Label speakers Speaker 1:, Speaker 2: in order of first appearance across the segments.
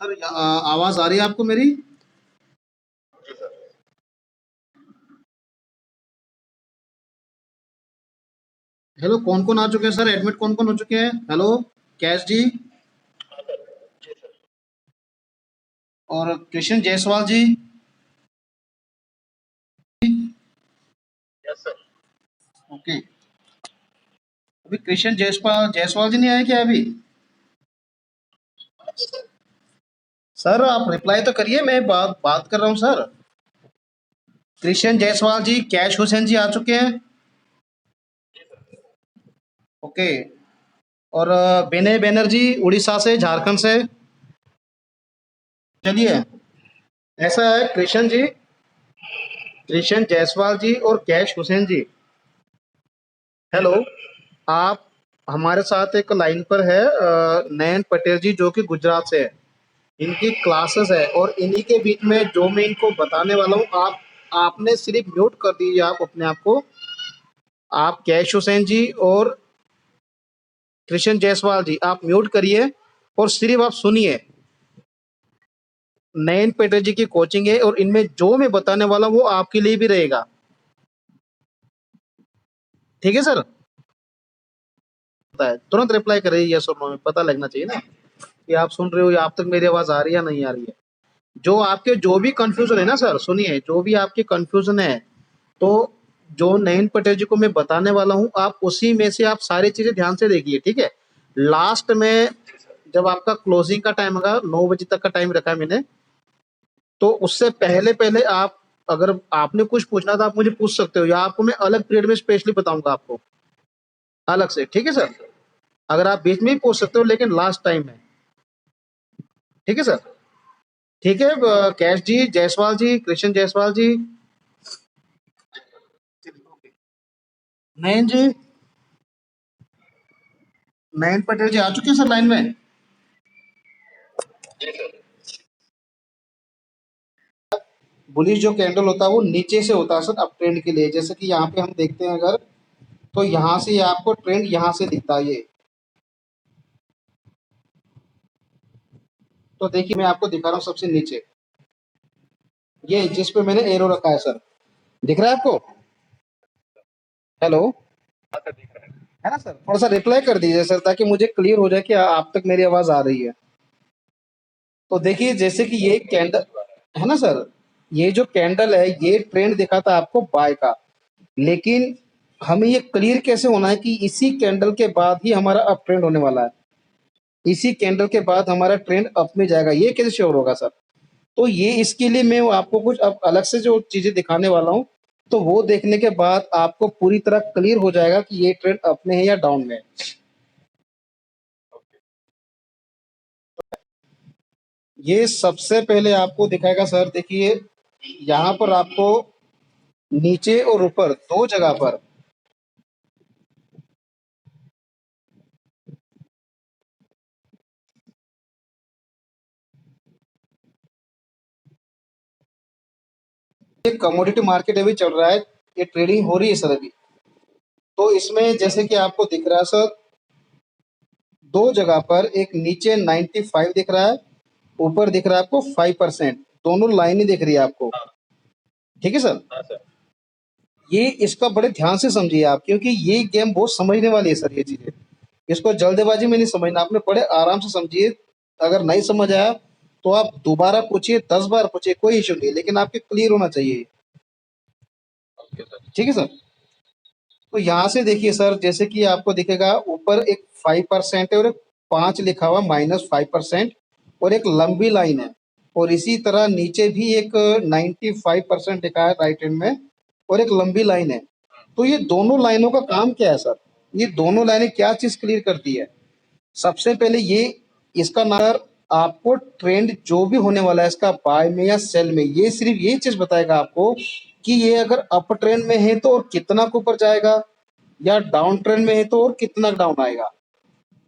Speaker 1: Sir आवाज आ रही है आपको मेरी? हेलो, कौन कौन आ चुके हैं सर? एडमिट कौन कौन हो चुके हैं? हेलो, कैश जी और कृष्ण जायसवाल जी। ओके। अभी कृष्ण जायसवाल जायसवाल जी नहीं आए क्या अभी? सर आप रिप्लाई तो करिए, मैं बात बात कर रहा हूँ सर। कृष्ण जायसवाल जी, कैश हुसैन जी आ चुके हैं। ओके। और विनय बैनर्जी उड़ीसा से, झारखंड से। चलिए, ऐसा है कृष्ण जी, कृष्ण जायसवाल जी और कैश हुसैन जी। हेलो, आप हमारे साथ एक लाइन पर है नयन पटेल जी, जो कि गुजरात से है। इनकी क्लासेस है और इन्हीं के बीच में जो मैं इनको बताने वाला हूँ, आप आपने सिर्फ म्यूट कर दीजिए आप अपने आप को। आप कैश हुसैन जी और कृष्ण जायसवाल जी, आप म्यूट करिए और सिर्फ आप सुनिए। नयन पटेल जी की कोचिंग है और इनमें जो मैं बताने वाला हूँ वो आपके लिए भी रहेगा। ठीक है सर? पता है, तुरंत रिप्लाई करिए यस और नो में, पता लगना चाहिए ना कि आप सुन रहे हो या आप तक मेरी आवाज आ रही है या नहीं आ रही है। जो आपके जो भी कंफ्यूजन है ना सर, सुनिए, जो भी आपके कंफ्यूजन है, तो जो नयन पटेल जी को मैं बताने वाला हूँ, आप उसी में से आप सारी चीजें ध्यान से देखिए, ठीक है? लास्ट में जब आपका क्लोजिंग का टाइम होगा, 9 बजे तक का टाइम रखा है मैंने, तो उससे पहले पहले आप, अगर आपने कुछ पूछना था आप मुझे पूछ सकते हो, या आपको मैं अलग पीरियड में स्पेशली बताऊंगा आपको अलग से, ठीक है सर? अगर आप बीच में भी पूछ सकते हो, लेकिन लास्ट टाइम में। ठीक है सर? ठीक है। कैश जी, जायसवाल जी, कृष्ण जायसवाल जी। नयन जी, नयन पटेल जी आ चुके हैं सर लाइन में। बुलिश जो कैंडल होता है वो नीचे से होता है सर, अप ट्रेंड के लिए। जैसे कि यहाँ पे हम देखते हैं अगर, तो यहाँ से ये आपको ट्रेंड यहाँ से दिखता है ये। तो देखिए, मैं आपको दिखा रहा हूँ सबसे नीचे, ये जिस पे मैंने एरो रखा है सर, दिख रहा है आपको? हेलो, है ना सर? थोड़ा सा रिप्लाई कर दीजिए सर, ताकि मुझे क्लियर हो जाए कि आप तक मेरी आवाज आ रही है। तो देखिए, जैसे कि ये कैंडल है ना सर, ये जो कैंडल है ये ट्रेंड दिखाता है आपको बाय का, लेकिन हमें ये क्लियर कैसे होना है कि इसी कैंडल के बाद ही हमारा अप ट्रेंड होने वाला है, इसी कैंडल के बाद हमारा ट्रेंड अप में जाएगा, ये कैसे श्योर होगा सर? तो ये इसके लिए मैं आपको कुछ अब अलग से जो चीजें दिखाने वाला हूँ, तो वो देखने के बाद आपको पूरी तरह क्लियर हो जाएगा कि ये ट्रेंड अप में है या डाउन में है। ये सबसे पहले आपको दिखाएगा सर, देखिए, यहाँ पर आपको नीचे और ऊपर दो जगह पर एक कमोडिटी मार्केट अभी चल रहा है, ये ट्रेडिंग हो रही है सर अभी। तो इसमें जैसे कि आपको दिख रहा है सर, दो जगह पर, एक नीचे 95 दिख रहा है, ऊपर दिख रहा है आपको 5%, दोनों लाइनें दिख रही है आपको। ठीक है सर? ये इसका बड़े ध्यान से समझिए आप, क्योंकि ये गेम बहुत समझने वाली है सर, ये चीजें। इसको जल्दबाजी में नहीं समझना, आपने बड़े आराम से समझिए। अगर नहीं समझ आया तो आप दोबारा पूछिए, 10 बार पूछिए, कोई इशू नहीं, लेकिन आपके क्लियर होना चाहिए। ठीक है सर? तो यहाँ से देखिए सर, जैसे कि आपको दिखेगा ऊपर एक 5% है और एक 5 लिखा हुआ, -5%, और एक लंबी लाइन है। और इसी तरह नीचे भी एक 95% लिखा है राइट हैंड में, और एक लंबी लाइन है। तो ये दोनों लाइनों का काम क्या है सर? ये दोनों लाइनें क्या चीज क्लियर करती है? सबसे पहले ये, इसका नाम, आपको ट्रेंड जो भी होने वाला है इसका, बाय में या सेल में, ये सिर्फ ये चीज बताएगा आपको कि ये अगर अप ट्रेंड में है तो और कितना के ऊपर जाएगा, या डाउन ट्रेंड में है तो और कितना डाउन आएगा।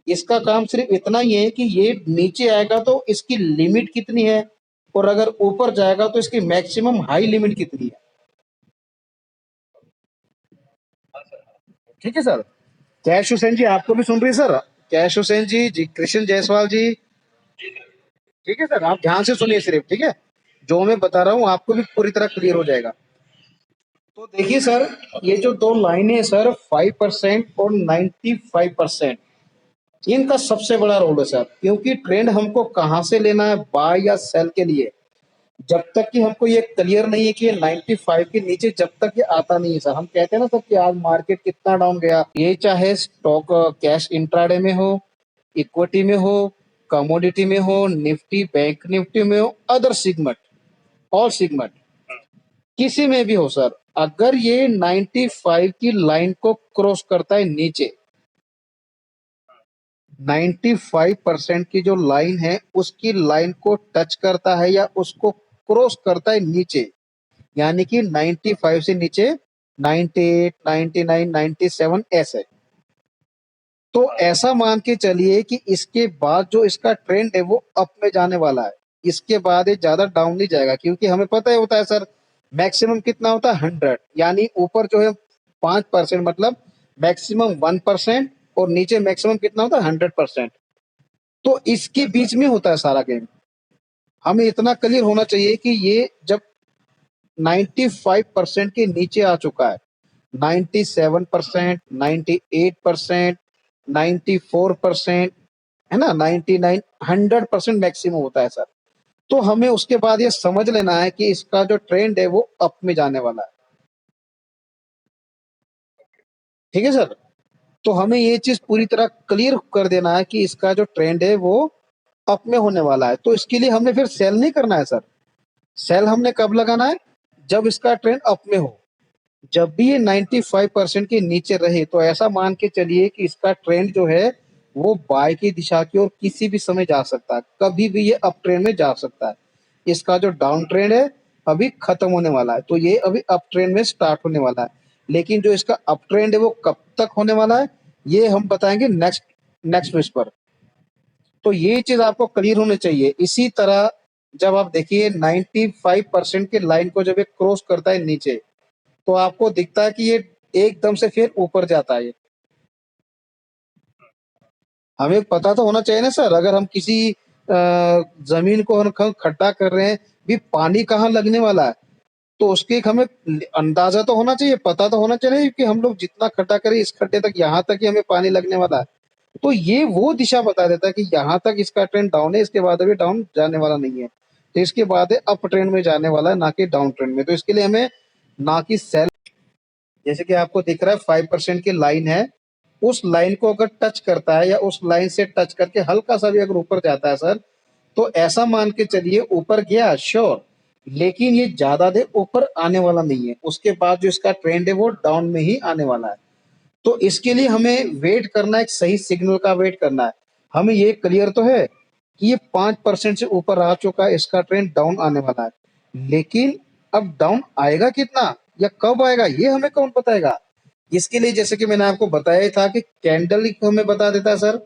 Speaker 1: इसका काम सिर्फ इतना ही है कि ये नीचे आएगा तो इसकी लिमिट कितनी है, और अगर ऊपर जाएगा तो इसकी मैक्सिमम हाई लिमिट कितनी है। ठीक है सर? कैश हुसैन जी आपको भी सुन रही है सर? कैश हुसैन जी, जी कृष्ण जायसवाल जी। ठीक है सर, आप ध्यान से सुनिए सिर्फ, ठीक है, जो मैं बता रहा हूँ आपको भी पूरी तरह क्लियर हो जाएगा। तो देखिए सर, ये जो दो लाइनें हैं सर, 5% और 95%, इनका सबसे बड़ा रोल है सर, क्योंकि ट्रेंड हमको कहाँ से लेना है, बाय या सेल के लिए। जब तक कि हमको ये क्लियर नहीं है कि ये 95 के नीचे जब तक ये आता नहीं है सर, हम कहते हैं ना सर कि आज मार्केट कितना डाउन गया, ये चाहे स्टॉक कैश इंट्राडे में हो, इक्विटी में हो, कमोडिटी में हो, निफ्टी बैंक निफ्टी में हो, अदर सिगमेंट, ऑल सिगमेंट, किसी में भी हो सर, अगर ये 95 की लाइन को क्रॉस करता है नीचे, 95% की जो लाइन है उसकी लाइन को टच करता है या उसको क्रॉस करता है नीचे, यानी कि 95 से नीचे 98, 99, 97 ऐसे, तो ऐसा मान के चलिए कि इसके बाद जो इसका ट्रेंड है वो अप में जाने वाला है। इसके बाद ये ज्यादा डाउन नहीं जाएगा, क्योंकि हमें पता है होता है सर, मैक्सिमम कितना होता है 100, यानी ऊपर जो है 5% मतलब मैक्सिमम 1%, और नीचे मैक्सिमम कितना होता है 100%। तो इसके बीच में होता है सारा गेम। हमें इतना क्लियर होना चाहिए कि ये जब 95% के नीचे आ चुका है, 97%, 98%, 94%, है ना, 99, 100% मैक्सिमम होता है सर, तो हमें उसके बाद ये समझ लेना है कि इसका जो ट्रेंड है वो अप में जाने वाला है। ठीक है सर, तो हमें ये चीज पूरी तरह क्लियर कर देना है कि इसका जो ट्रेंड है वो अप में होने वाला है। तो इसके लिए हमने फिर सेल नहीं करना है सर, सेल हमने कब लगाना है, जब इसका ट्रेंड अप में हो। जब भी ये 95% के नीचे रहे तो ऐसा मान के चलिए कि इसका ट्रेंड जो है वो बाय की दिशा की ओर किसी भी समय जा सकता है, कभी भी ये अप ट्रेंड में जा सकता है। इसका जो डाउन ट्रेंड है अभी खत्म होने वाला है, तो ये अभी अप ट्रेंड में स्टार्ट होने वाला है, लेकिन जो इसका अप ट्रेंड है वो कब तक होने वाला है ये हम बताएंगे नेक्स्ट नेक्स्ट पेज पर। तो ये चीज आपको क्लियर होनी चाहिए। इसी तरह जब आप देखिए 95% के लाइन को जब ये क्रॉस करता है नीचे, तो आपको दिखता है कि ये एकदम से फिर ऊपर जाता है। हमें पता तो होना चाहिए ना सर, अगर हम किसी जमीन को हम खड्डा कर रहे हैं, भी पानी कहाँ लगने वाला है, तो उसके एक हमें अंदाजा तो होना चाहिए, पता तो होना चाहिए कि हम लोग जितना खड्डा करें इस खड्डे तक, यहाँ तक ही हमें पानी लगने वाला है। तो ये वो दिशा बता देता है कि यहाँ तक इसका ट्रेंड डाउन है, इसके बाद अभी डाउन जाने वाला नहीं है, तो इसके बाद है अप ट्रेंड में जाने वाला है, ना कि डाउन ट्रेंड में। तो इसके लिए हमें ना कि सेल, जैसे कि आपको दिख रहा है 5% की लाइन है, उस लाइन को अगर टच करता है या उस लाइन से टच करके हल्का सा भी अगर ऊपर जाता है सर, तो ऐसा मान के चलिए ऊपर गया श्योर, लेकिन ये ज्यादा देर ऊपर आने वाला नहीं है, उसके बाद जो इसका ट्रेंड है वो डाउन में ही आने वाला है। तो इसके लिए हमें वेट करना है, एक सही सिग्नल का वेट करना है। हमें ये क्लियर तो है कि ये 5% से ऊपर आ चुका है, इसका ट्रेंड डाउन आने वाला है, लेकिन अब डाउन आएगा कितना या कब आएगा ये हमें कौन बताएगा। इसके लिए जैसे कि मैंने आपको बताया ही था कि कैंडल हमें बता देता है सर,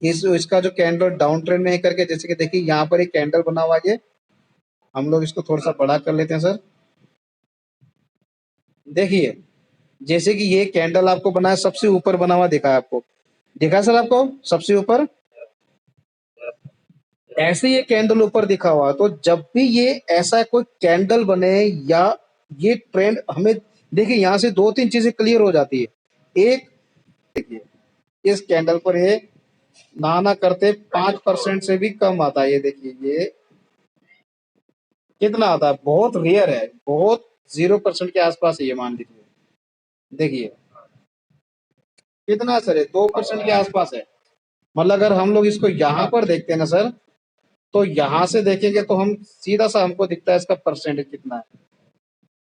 Speaker 1: इसका जो कैंडल डाउन ट्रेंड में है करके, जैसे कि देखिए यहाँ पर एक कैंडल बना हुआ है, हम लोग इसको थोड़ा सा बड़ा कर लेते हैं सर। देखिए, जैसे कि ये कैंडल आपको बना है, सबसे ऊपर बना हुआ दिखा है आपको, दिखा है सर आपको सबसे ऊपर, ऐसे ये कैंडल ऊपर दिखा हुआ है। तो जब भी ये ऐसा कोई कैंडल बने या ये ट्रेंड हमें, देखिए यहाँ से दो तीन चीजें क्लियर हो जाती है। एक, देखिए इस कैंडल पर ये ना ना करते 5% से भी कम आता है, ये देखिए ये कितना आता है, बहुत रेयर है, बहुत 0% के आसपास है ये, मान लीजिए देखिए कितना सर है, 2% के आसपास है। मतलब अगर हम लोग इसको यहाँ पर देखते हैं ना सर, तो यहाँ से देखेंगे तो हम सीधा सा हमको दिखता है इसका परसेंटेज कितना है,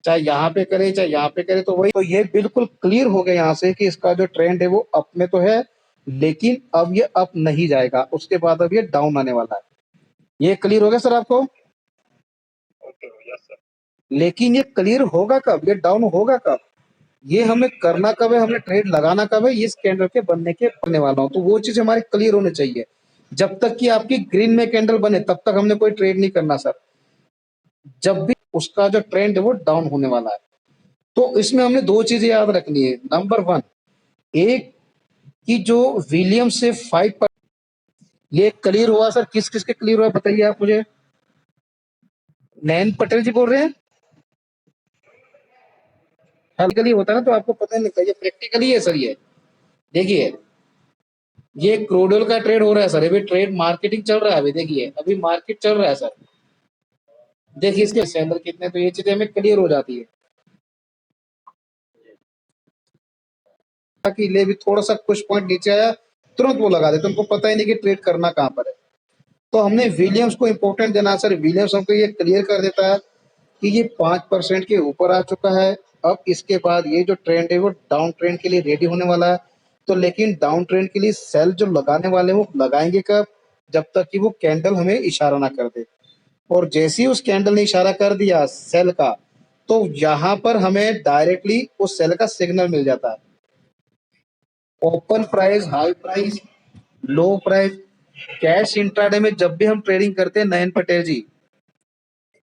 Speaker 1: चाहे यहाँ पे करे चाहे यहाँ पे करे, तो वही, तो ये बिल्कुल क्लियर हो गया यहाँ से कि इसका जो ट्रेंड है वो अप में तो है, लेकिन अब ये अप नहीं जाएगा, उसके बाद अब ये डाउन आने वाला है। ये क्लियर हो गया सर आपको, लेकिन ये क्लियर होगा कब, ये डाउन होगा कब, ये हमें करना कब है, हमें ट्रेड लगाना कब है, इस कैंडल के बनने के बनने वाला हूँ, तो वो चीज हमारी क्लियर होनी चाहिए। जब तक कि आपकी ग्रीन में कैंडल बने तब तक हमने कोई ट्रेड नहीं करना सर, जब भी उसका जो ट्रेंड है वो डाउन होने वाला है। तो इसमें हमने दो चीजें याद रखनी है। नंबर वन, एक कि जो विलियम से 5 ये क्लियर हुआ सर? किस किस के क्लियर हुआ बताइए आप मुझे। नयन पटेल जी बोल रहे हैं? प्रैक्टिकली होता है ना तो आपको पता नहीं लगता, ये प्रैक्टिकली है सर। ये देखिए, ये क्रूडल का ट्रेड हो रहा है सर, अभी ट्रेड मार्केटिंग चल रहा है, अभी देखिए अभी मार्केट चल रहा है सर। देखिए इसके सेलर कितने, तो ये चीजें हमें क्लियर हो जाती है कि ले भी थोड़ा सा कुछ पॉइंट नीचे आया, तुरंत वो लगा देते, उनको पता ही नहीं कि ट्रेड करना कहाँ पर है। तो हमने विलियम्स को इंपॉर्टेंट देना सर, विलियम्स हमको ये क्लियर कर देता है कि ये 5% के ऊपर आ चुका है। अब इसके बाद ये जो ट्रेंड है वो डाउन ट्रेंड के लिए रेडी होने वाला है। तो लेकिन डाउन ट्रेंड के लिए सेल जो लगाने वाले हैं वो लगाएंगे कब? जब तक कि वो कैंडल हमें इशारा ना कर दे। और जैसे ही उस कैंडल ने इशारा कर दिया सेल का, तो यहाँ पर हमें डायरेक्टली उस सेल का सिग्नल मिल जाता है। ओपन प्राइस, हाई प्राइस, लो प्राइस। कैश इंट्राडे में जब भी हम ट्रेडिंग करते हैं नयन पटेल जी,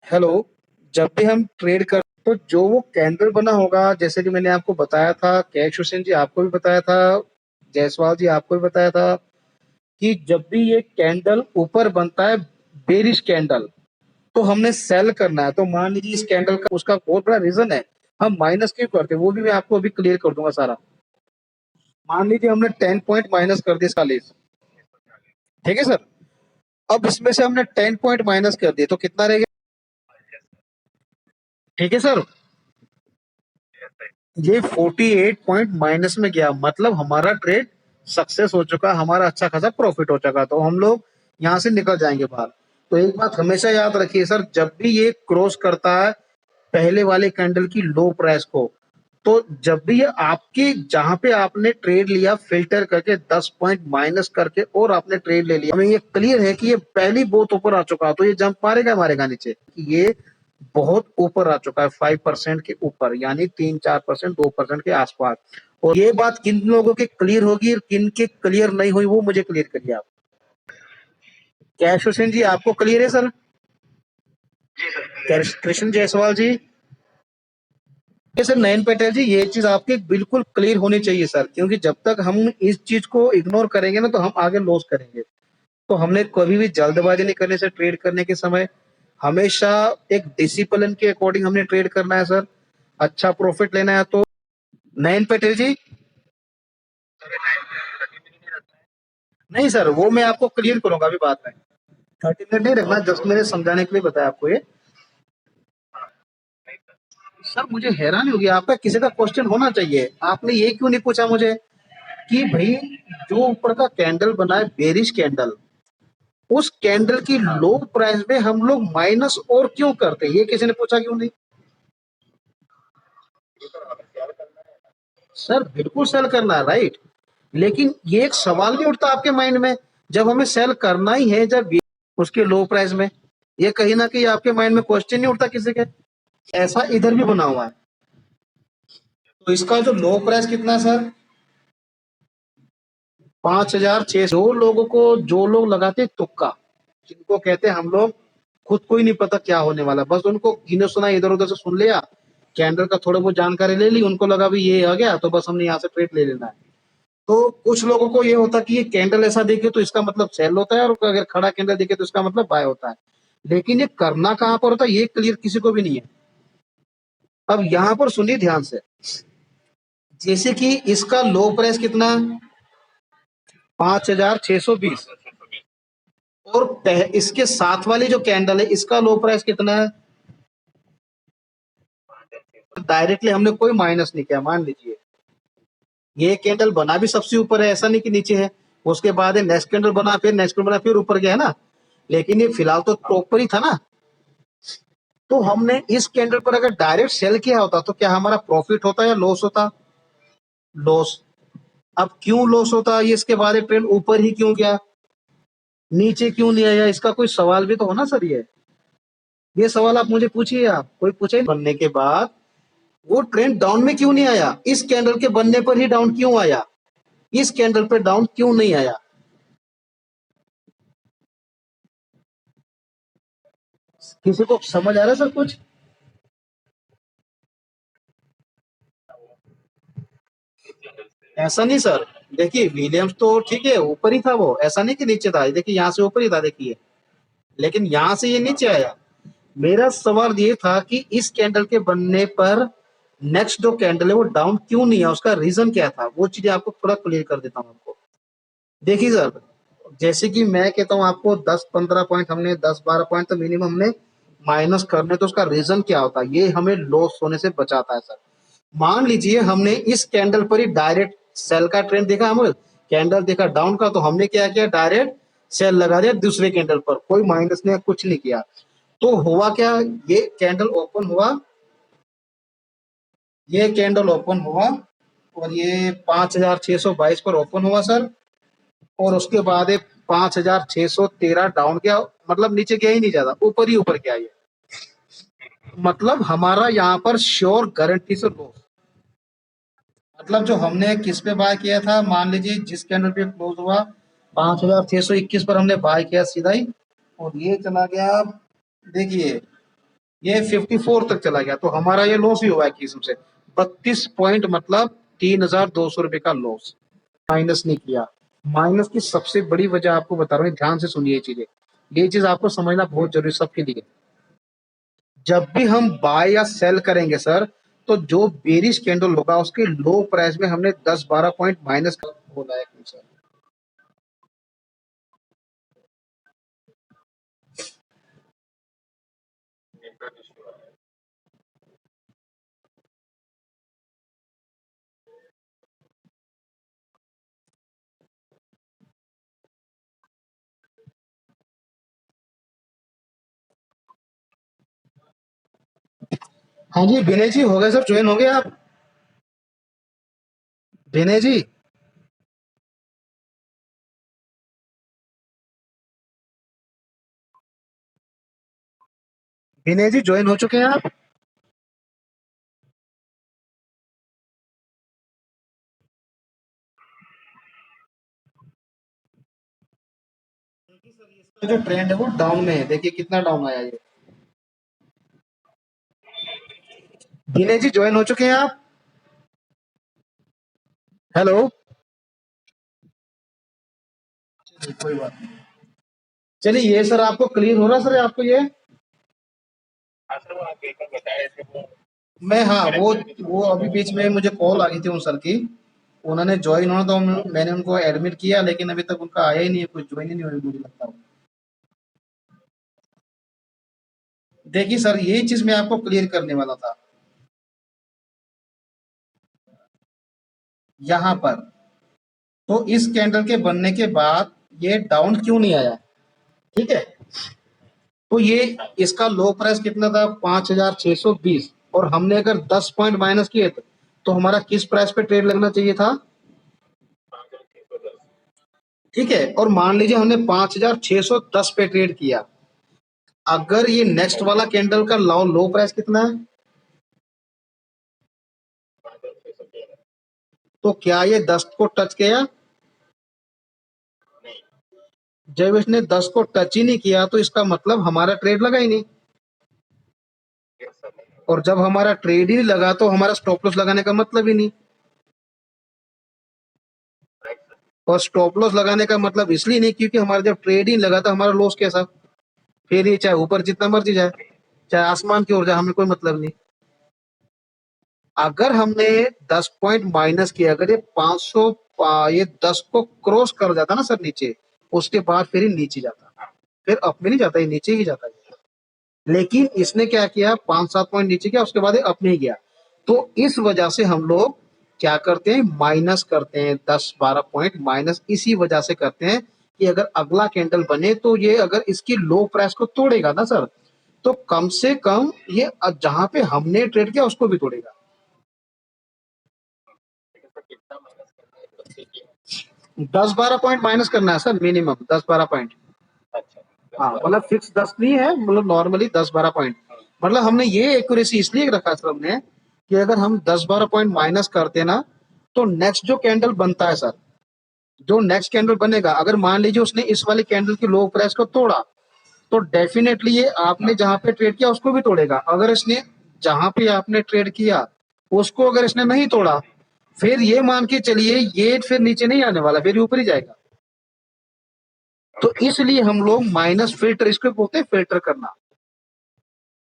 Speaker 1: हेलो, जब भी हम ट्रेड कर, तो जो वो कैंडल बना होगा, जैसे कि मैंने आपको बताया था, कैश हुसैन जी आपको भी बताया था, जायसवाल जी आपको भी बताया था, कि जब भी ये कैंडल ऊपर बनता है, बेरिश कैंडल, तो हमने सेल करना है। तो मान लीजिए इस कैंडल का उसका बहुत बड़ा रीजन है, हम माइनस क्यों करते हैं वो भी मैं आपको अभी क्लियर कर दूंगा सारा। मान लीजिए हमने 10 पॉइंट माइनस कर दिया 40, ठीक है सर। अब इसमें से हमने 10 पॉइंट माइनस कर दिए तो कितना रह गया? ठीक है सर, ये 48 पॉइंट माइनस में गया, मतलब हमारा ट्रेड सक्सेस हो चुका, हमारा अच्छा खासा प्रॉफिट हो चुका, तो हम लोग यहाँ से निकल जाएंगे बाहर। तो एक बात हमेशा याद रखिए सर, जब भी ये क्रॉस करता है पहले वाले कैंडल की लो प्राइस को, तो जब भी ये आपकी जहां पे आपने ट्रेड लिया फिल्टर करके 10 पॉइंट माइनस करके और आपने ट्रेड ले लिया, हमें ये क्लियर है कि ये पहली बहुत ऊपर आ चुका, तो ये जंप मारेगा नीचे, ये बहुत ऊपर आ चुका है 5% के ऊपर, यानी 3-4%, 2% के आसपास। और ये बात किन लोगों के क्लियर होगी और किन के क्लियर नहीं हुई वो मुझे क्लियर करिए आप। कैश हुसैन जी आपको क्लियर है सर? कृष्ण जायसवाल जी? सर नयन पटेल जी, ये चीज आपकी बिल्कुल क्लियर होनी चाहिए सर, क्योंकि जब तक हम इस चीज को इग्नोर करेंगे ना तो हम आगे लॉस करेंगे। तो हमने कभी भी जल्दबाजी नहीं करनी सर ट्रेड करने के समय, हमेशा एक डिसिप्लिन के अकॉर्डिंग हमने ट्रेड करना है सर, अच्छा प्रॉफिट लेना है। तो नयन पटेल जी, नहीं सर वो मैं आपको क्लियर करूंगा अभी बाद में। 30 मिनट नहीं रखना, 10 मिनट समझाने के लिए बताया आपको ये। सर मुझे हैरानी होगी, आपका किसी का क्वेश्चन होना चाहिए, आपने ये क्यों नहीं पूछा मुझे कि भाई जो ऊपर का कैंडल बना है बेरिश कैंडल, उस कैंडल की लो प्राइस में हम लोग माइनस और क्यों करते हैं, ये किसी ने पूछा क्यों नहीं? सर बिल्कुल सेल करना है, राइट, लेकिन ये एक सवाल नहीं उठता आपके माइंड में, जब हमें सेल करना ही है जब उसके लो प्राइस में, ये कहीं ना कहीं आपके माइंड में क्वेश्चन नहीं उठता किसी के? ऐसा इधर भी बना हुआ है। तो इसका जो लो प्राइस कितना है सर? 5,600। जो लोगों को, जो लोग लगाते हैं तुक्का, जिनको कहते हैं हम लोग, खुद को ही नहीं पता क्या होने वाला, बस उनको गिने सुना इधर उधर से सुन लिया, कैंडल का थोड़ा बहुत जानकारी ले ली, उनको लगा भी ये आ गया तो बस हमने यहाँ से ट्रेड ले लेना है। तो कुछ लोगों को ये होता कि ये कैंडल ऐसा दिखे तो इसका मतलब सेल होता है, और अगर खड़ा कैंडल दिखे तो इसका मतलब बाय होता है। लेकिन ये करना कहाँ पर होता है ये क्लियर किसी को भी नहीं है। अब यहाँ पर सुनिए ध्यान से, जैसे कि इसका लो प्राइस कितना? 5,620। और इसके साथ वाली जो कैंडल है इसका लो प्राइस कितना है? डायरेक्टली हमने कोई माइनस नहीं किया, मान लीजिए ये कैंडल बना भी सबसे ऊपर है, ऐसा नहीं कि नीचे है, उसके बाद नेक्स्ट कैंडल बना, फिर नेक्स्ट कैंडल बना, फिर ऊपर गया है ना, लेकिन ये फिलहाल तो ऊपर ही था ना। तो हमने इस कैंडल पर अगर डायरेक्ट सेल किया होता तो क्या हमारा प्रॉफिट होता या लॉस होता? लॉस। अब क्यों लॉस होता, ये इसके बाद ट्रेंड ऊपर ही क्यों गया, नीचे क्यों नहीं आया, इसका कोई सवाल भी तो होना सर। ये सवाल आप मुझे पूछिए, आप कोई पूछे बनने के बाद वो ट्रेंड डाउन में क्यों नहीं आया, इस कैंडल के बनने पर ही डाउन क्यों आया, इस कैंडल पर डाउन क्यों नहीं आया? किसी को समझ आ रहा है सर कुछ? ऐसा नहीं सर, देखिए विलियम्स तो ठीक है ऊपर ही था, वो ऐसा नहीं कि नीचे था, देखिए यहाँ से ऊपर ही था देखिए, लेकिन यहाँ से ये नीचे आया। मेरा सवाल ये था कि इस कैंडल के बनने पर नेक्स्ट जो कैंडल है वो डाउन क्यों नहीं है, उसका रीजन क्या था, वो चीजें आपको थोड़ा क्लियर कर देता हूँ आपको। देखिए सर, जैसे कि मैं कहता हूँ आपको 10-15 पॉइंट हमने 10-12 पॉइंट तो मिनिमम हमने माइनस करने, तो उसका रीजन क्या होता है, ये हमें लॉस होने से बचाता है सर। मान लीजिए हमने इस कैंडल पर ही डायरेक्ट सेल का ट्रेंड देखा, हम कैंडल देखा डाउन का, तो हमने क्या किया, डायरेक्ट सेल लगा दिया दूसरे कैंडल पर, कोई माइनस नहीं, कुछ नहीं किया। तो हुआ क्या, ये कैंडल ओपन हुआ, ये कैंडल ओपन हुआ और ये 5,622 पर ओपन हुआ सर, और उसके बाद ये 5,613 डाउन गया, मतलब नीचे गया ही नहीं, ज्यादा ऊपर ही ऊपर गया ये, मतलब हमारा यहाँ पर श्योर गारंटी से लॉस। मतलब जो हमने किस पे बाय किया था, मान लीजिए जिस कैंडल पे क्लोज हुआ 5,621 पर हमने बाय किया सीधा ही, और ये चला गया, देखिए ये 54 तक चला गया, तो हमारा ये लॉस ही हुआ है किस्म से 32 पॉइंट, मतलब 3,200 रुपए का लॉस, माइनस नहीं किया। माइनस की सबसे बड़ी वजह आपको बता रहा हूँ, ध्यान से सुनिए ये चीजें, ये चीज आपको समझना बहुत जरूरी है सबके लिए। जब भी हम बाय या सेल करेंगे सर, तो जो बेरिश कैंडल होगा उसके लो प्राइस में हमने 10-12 पॉइंट माइनस बोला है सर। हाँ जी विनय जी, हो गए सर, ज्वाइन हो गए आप, विनय जी। विनय जी ज्वाइन हो चुके हैं आप। जो ट्रेंड है वो डाउन में है, देखिए कितना डाउन आया ये। विनय जी ज्वाइन हो चुके हैं आप। हेलो। चलिए कोई बात नहीं। चलिए ये सर आपको क्लियर हो रहा सर आपको ये। मैं हाँ वो अभी बीच में मुझे कॉल आ गई थी उन सर की, उन्होंने ज्वाइन होना, तो मैंने उनको एडमिट किया, लेकिन अभी तक उनका आया ही नहीं है, कुछ ज्वाइन ही नहीं हुई मुझे लगता है। देखिए सर यही चीज मैं आपको क्लियर करने वाला था यहाँ पर। तो इस कैंडल के बनने के बाद ये डाउन क्यों नहीं आया, ठीक है। तो ये इसका लो प्राइस कितना था, 5,620, और हमने अगर 10 पॉइंट माइनस किए तो हमारा किस प्राइस पे ट्रेड लगना चाहिए था, ठीक है। और मान लीजिए हमने 5,610 पे ट्रेड किया, अगर ये नेक्स्ट वाला कैंडल का लो प्राइस कितना है, तो क्या ये 10 को टच किया, जब इसने 10 को टच ही नहीं किया तो इसका मतलब हमारा ट्रेड लगा ही नहीं, और जब हमारा ट्रेड ही नहीं लगा तो हमारा स्टॉप लॉस लगाने का मतलब ही नहीं, और स्टॉप लॉस लगाने का मतलब इसलिए नहीं क्योंकि हमारा जब ट्रेड ही नहीं लगा तो हमारा लॉस कैसा, फिर ये चाहे ऊपर जितना मर्जी जाए, चाहे आसमान की ओर जाए, हमें कोई मतलब नहीं। अगर हमने 10 पॉइंट माइनस किया, अगर ये 500 ये 10 को क्रॉस कर जाता ना सर नीचे, उसके बाद फिर ही नीचे जाता, फिर अप में नहीं जाता, ये नीचे ही जाता है। लेकिन इसने क्या किया, 5-7 पॉइंट नीचे गया, उसके बाद ये अप नहीं गया, तो इस वजह से हम लोग क्या करते हैं, माइनस करते हैं, 10-12 पॉइंट माइनस इसी वजह से करते हैं कि अगर अगला कैंडल बने तो ये अगर इसकी लो प्राइस को तोड़ेगा ना सर, तो कम से कम ये जहां पे हमने ट्रेड किया उसको भी तोड़ेगा। 10-12 पॉइंट माइनस करना है सर, मिनिमम 10-12 पॉइंट। हाँ मतलब फिक्स 10 नहीं है, मतलब नॉर्मली 10-12 पॉइंट, मतलब हमने ये एक्यूरेसी इसलिए रखा है सर हमने कि अगर हम 10-12 पॉइंट माइनस करते ना, तो नेक्स्ट जो कैंडल बनता है सर, जो नेक्स्ट कैंडल बनेगा, अगर मान लीजिए उसने इस वाली कैंडल की लो प्राइस को तोड़ा, तो डेफिनेटली ये आपने जहां पे ट्रेड किया उसको भी तोड़ेगा। अगर इसने जहां पे आपने ट्रेड किया उसको अगर इसने नहीं तोड़ा, फिर ये मान के चलिए ये फिर नीचे नहीं आने वाला, फिर ऊपर ही जाएगा। तो इसलिए हम लोग माइनस फिल्टर, इसको बोलते हैं फिल्टर करना।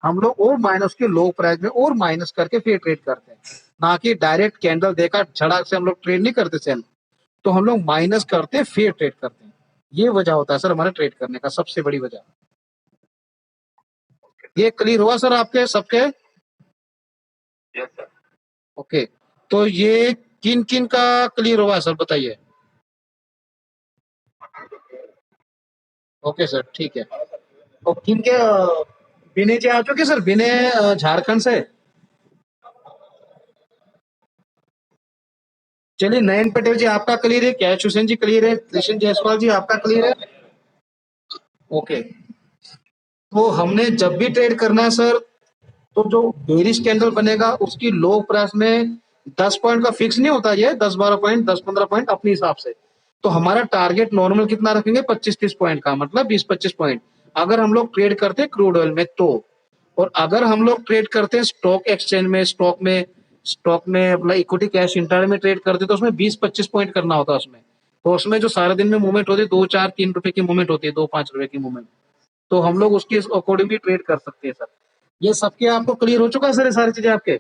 Speaker 1: हम लोग और माइनस के लो प्राइस में और माइनस करके फिर ट्रेड करते हैं, ना कि डायरेक्ट कैंडल देखा झड़क से हम लोग ट्रेड नहीं करते सेल। तो हम लोग माइनस करते हैं फिर ट्रेड करते हैं। ये वजह होता है सर हमारे ट्रेड करने का सबसे बड़ी वजह। ये क्लियर हुआ सर आपके सबके? ओके, तो ये किन किन का क्लियर हुआ सर बताइए? ओके सर ठीक है। और किन के विनय जी आ चुके सर, विनय झारखंड से। चलिए नयन पटेल जी आपका क्लियर है, कैश हुसैन जी क्लियर है, कृष्ण जायसवाल जी आपका क्लियर है। ओके, तो हमने जब भी ट्रेड करना है सर, तो जो बेरिश कैंडल बनेगा उसकी लो प्राइस में 10 पॉइंट का फिक्स नहीं होता, ये 10-12 पॉइंट 10-15 पॉइंट अपने हिसाब से। तो हमारा टारगेट नॉर्मल कितना रखेंगे, 25-30 पॉइंट का, मतलब 20-25 पॉइंट अगर हम लोग ट्रेड करते हैं क्रूड ऑयल में तो। और अगर हम लोग ट्रेड करते हैं स्टॉक एक्सचेंज में, स्टॉक में अपना इक्विटी कैश इंटर में ट्रेड करते हैं, तो उसमें 20-25 पॉइंट करना होता है उसमें। तो उसमें जो सारे दिन में मूवमेंट होती है 2-4-3 रुपए की मूवमेंट होती है, 2-5 रुपए की मूवमेंट, तो हम लोग उसके अकॉर्डिंग भी ट्रेड कर सकते हैं सर। ये सबके आपको क्लियर हो चुका है सर, ये सारी चीजें आपके?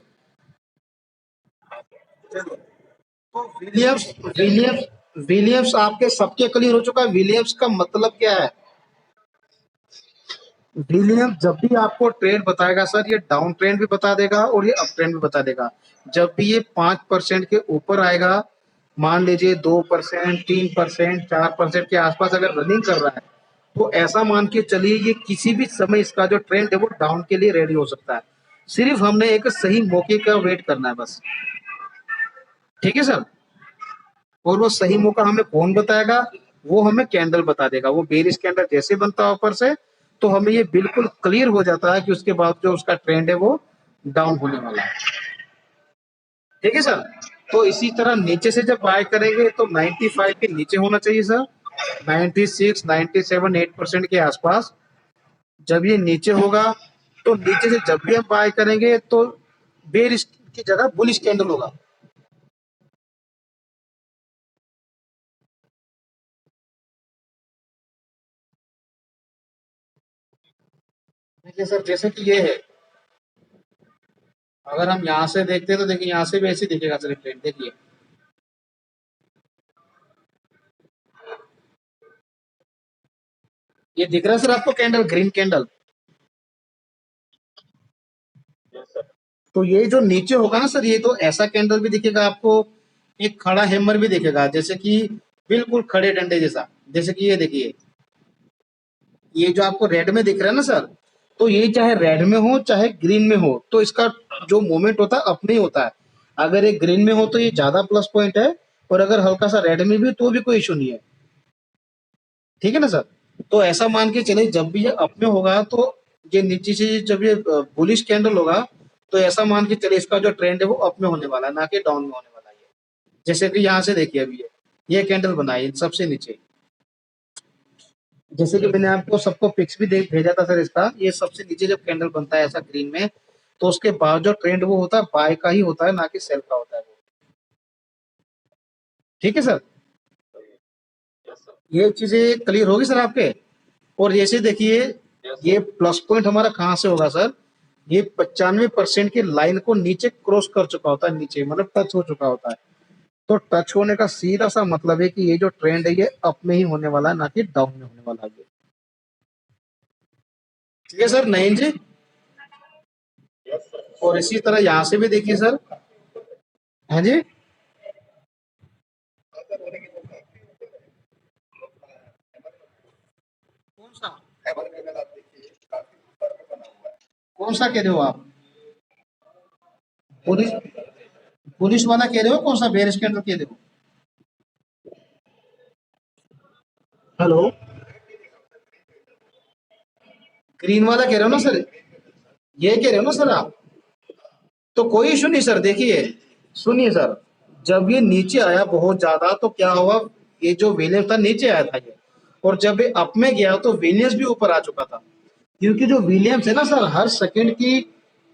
Speaker 1: तो विलियम्स विलियम्स विलियम्स आपके सबके क्लियर हो चुका है। विलियम्स का मतलब क्या है? विलियम्स जब भी आपको ट्रेंड बताएगा सर, ये डाउन ट्रेंड भी बता देगा और ये अप ट्रेंड भी बता देगा। जब भी ये 5% के ऊपर आएगा, मान लीजिए 2%, 3%, 4% के आसपास अगर रनिंग कर रहा है, तो ऐसा मान के चलिए ये किसी भी समय इसका जो ट्रेंड है वो डाउन के लिए रेडी हो सकता है। सिर्फ हमने एक सही मौके का वेट करना है बस। ठीक है सर। और वो सही मौका हमें कौन बताएगा? वो हमें कैंडल बता देगा। वो बेरिश कैंडल जैसे बनता है ऊपर से, तो हमें ये बिल्कुल क्लियर हो जाता है कि उसके बाद जो उसका ट्रेंड है वो डाउन होने वाला है। ठीक है सर। तो इसी तरह नीचे से जब बाय करेंगे तो 95 के नीचे होना चाहिए सर, 96, 97, 8% के आसपास। जब ये नीचे होगा, तो नीचे से जब भी हम बाय करेंगे तो बेरिश की जगह बुलिश कैंडल होगा। देखिए सर, जैसे कि ये है, अगर हम यहाँ से देखते हैं तो देखिए यहाँ से भी ऐसे ही दिखेगा सर ट्रेंड, देखिए ये दिख रहा है सर आपको कैंडल, ग्रीन कैंडल। तो ये जो नीचे होगा ना सर, ये तो ऐसा कैंडल भी दिखेगा आपको, एक खड़ा हैमर भी दिखेगा, जैसे कि बिल्कुल खड़े डंडे जैसा। जैसे कि ये देखिए, ये जो आपको रेड में दिख रहा है ना सर, तो ये चाहे रेड में हो चाहे ग्रीन में हो, तो इसका जो मोमेंट होता है अपने ही होता है। अगर ये ग्रीन में हो तो ये ज्यादा प्लस पॉइंट है, और अगर हल्का सा रेड में भी तो भी कोई इशू नहीं है। ठीक है ना सर। तो ऐसा मान के चले जब भी ये अप में होगा तो ये नीचे से जब ये बुलिश कैंडल होगा, तो ऐसा मान के चले इसका जो ट्रेंड है वो अप में होने वाला है, ना कि डाउन में होने वाला है। जैसे कि यहाँ से देखिए अभी ये कैंडल बनाई सबसे नीचे, जैसे कि मैंने आपको सबको पिक्स भी देख भेजा था सर इसका। ये सबसे नीचे जब कैंडल बनता है ऐसा ग्रीन में, तो उसके बाद जो ट्रेंड वो होता है बाय का ही होता है, ना कि सेल का होता है वो। ठीक है सर। ये चीजें क्लियर होगी सर आपके? और जैसे देखिए, ये प्लस पॉइंट हमारा कहाँ से होगा सर, ये 95% की लाइन को नीचे क्रॉस कर चुका होता है, नीचे मतलब टच हो चुका होता है। तो टच होने का सीधा सा मतलब है कि ये जो ट्रेंड है ये अप में ही होने वाला है, ना कि डाउन में होने वाला है ये। ठीक है सर नयन जी। और इसी तरह यहाँ से भी देखिए सर। हाँ जी। कौन सा? कौन सा कह रहे हो आप? पुलिस पुलिस वाला कह रहे हो, कौन सा बेयर स्कैंडल कह रहे हो? हेलो, ग्रीन वाला कह रहे हो ना सर? ये कह रहे हो ना सर आप? तो कोई इशू नहीं सर, देखिए सुनिए सर, जब ये नीचे आया बहुत ज्यादा तो क्या हुआ, ये जो वेलियस था नीचे आया था ये, और जब ये अप में गया तो वेलियस भी ऊपर आ चुका था। क्योंकि जो विलियम्स है ना सर, हर सेकंड की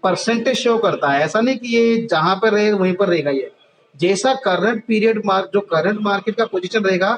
Speaker 1: परसेंटेज शो करता है, ऐसा नहीं कि ये जहां पर रहे वहीं पर रहेगा। जैसा करंट पीरियड मार्क जो करंट मार्केट का पोजीशन रहेगा